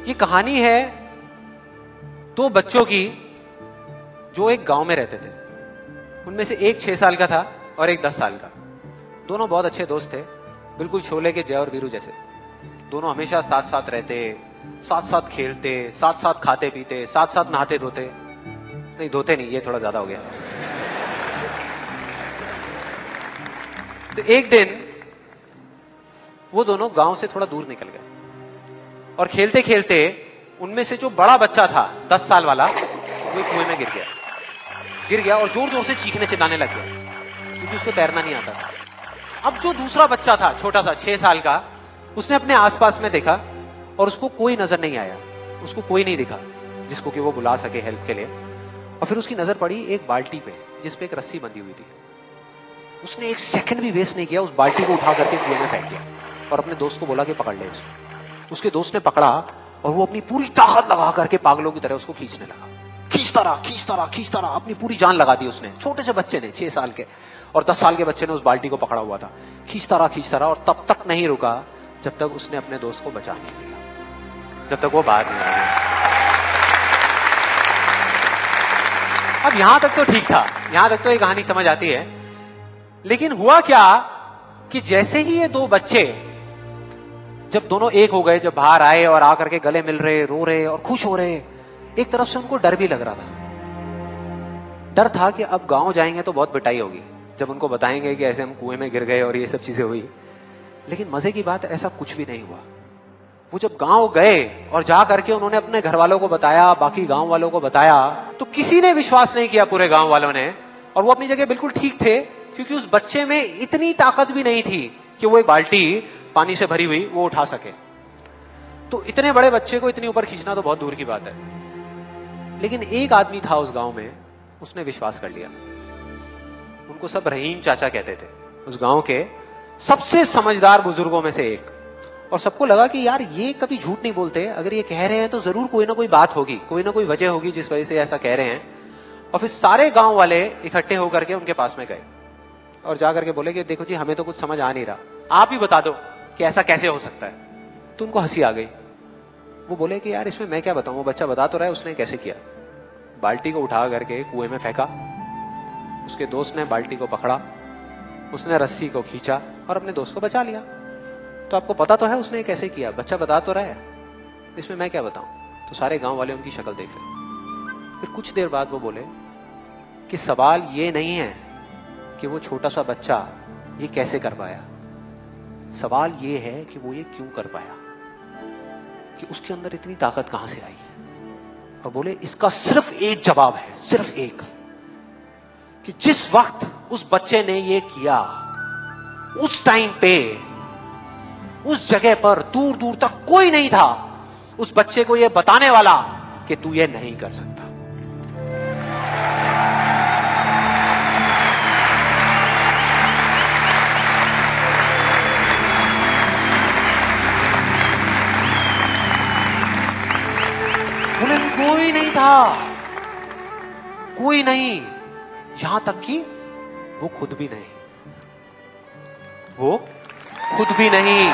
ये कहानी है दो बच्चों की जो एक गांव में रहते थे। उनमें से एक 6 साल का था और एक 10 साल का। दोनों बहुत अच्छे दोस्त थे, बिल्कुल शोले के जय और वीरू जैसे। दोनों हमेशा साथ साथ रहते, साथ साथ खेलते, साथ साथ खाते पीते, साथ साथ नहाते धोते। नहीं, धोते नहीं, ये थोड़ा ज्यादा हो गया। तो एक दिन वो दोनों गांव से थोड़ा दूर निकल गए और खेलते खेलते उनमें से जो बड़ा बच्चा था 10 साल वाला, वो कुएं में गिर गया और जोर जोर से चीखने चिल्लाने लग गया क्योंकि उसको तैरना नहीं आता था। अब जो दूसरा बच्चा था छोटा सा 6 साल का, उसने अपने आसपास में देखा और उसको कोई नजर नहीं आया, उसको कोई नहीं दिखा जिसको कि वो बुला सके हेल्प के लिए। और फिर उसकी नजर पड़ी एक बाल्टी पे जिसपे एक रस्सी बंधी हुई थी। उसने एक सेकंड भी वेस्ट नहीं किया, उस बाल्टी को उठा करके कुएं में फेंक दिया और अपने दोस्त को बोला कि पकड़ ले इसको। उसके दोस्त ने पकड़ा और वो अपनी पूरी ताकत लगा करके पागलों की तरह उसको खींचने लगा। खींचता रहा, अपनी पूरी जान लगा दी उसने। छोटे से बच्चे ने, 6 साल के और 10 साल के बच्चे ने उस बाल्टी को पकड़ा हुआ था। खींचता रहा और तब तक नहीं रुका जब तक उसने अपने दोस्त को बचा नहीं लिया, जब तक वो बाहर नहीं आ गया। अब यहां तक तो ठीक था, यहां तक तो ये कहानी समझ आती है। लेकिन हुआ क्या कि जैसे ही ये दो बच्चे जब दोनों एक हो गए, जब बाहर आए और आकर के गले मिल रहे, रो रहे और खुश हो रहे, एक तरफ से उनको डर भी लग रहा था। डर था कि अब गांव जाएंगे तो बहुत पिटाई होगी जब उनको बताएंगे कि ऐसे हम कुएं में गिर गए और ये सब चीजें हुई। लेकिन मजे की बात, ऐसा कुछ भी नहीं हुआ। वो जब गांव गए और जा करके उन्होंने अपने घर वालों को बताया, बाकी गांव वालों को बताया, तो किसी ने विश्वास नहीं किया, पूरे गांव वालों ने। और वो अपनी जगह बिल्कुल ठीक थे क्योंकि उस बच्चे में इतनी ताकत भी नहीं थी कि वो एक बाल्टी पानी से भरी हुई वो उठा सके। तो इतने बड़े बच्चे को इतनी ऊपर खींचना तो बहुत दूर की बात है। लेकिन एक आदमी था उस गांव में, उसने विश्वास कर लिया। उनको सब रहीम चाचा कहते थे, उस गांव के सबसे समझदार बुजुर्गों में से एक। और सबको लगा कि यार ये कभी झूठ नहीं बोलते, अगर ये कह रहे हैं तो जरूर कोई ना कोई बात होगी, कोई ना कोई वजह होगी जिस वजह से ऐसा कह रहे हैं। और फिर सारे गांव वाले इकट्ठे होकर के उनके पास में गए और जाकर के बोले कि देखो जी, हमें तो कुछ समझ आ नहीं रहा, आप ही बता दो कि ऐसा कैसे हो सकता है। तो उनको हंसी आ गई। वो बोले कि यार इसमें मैं क्या बताऊं, वो बच्चा बता तो रहा है उसने कैसे किया। बाल्टी को उठा करके कुएं में फेंका, उसके दोस्त ने बाल्टी को पकड़ा, उसने रस्सी को खींचा और अपने दोस्त को बचा लिया। तो आपको पता तो है उसने कैसे किया, बच्चा बता तो रहा है, इसमें मैं क्या बताऊं। तो सारे गांव वाले उनकी शक्ल देख रहे। फिर कुछ देर बाद वो बोले कि सवाल ये नहीं है कि वो छोटा सा बच्चा ये कैसे कर पाया, सवाल ये है कि वो ये क्यों कर पाया, कि उसके अंदर इतनी ताकत कहां से आई। और बोले इसका सिर्फ एक जवाब है, सिर्फ एक, कि जिस वक्त उस बच्चे ने ये किया, उस टाइम पे उस जगह पर दूर दूर तक कोई नहीं था उस बच्चे को ये बताने वाला कि तू ये नहीं कर सकता। बोले कोई नहीं था, कोई नहीं, यहां तक कि वो खुद भी नहीं, वो खुद भी नहीं।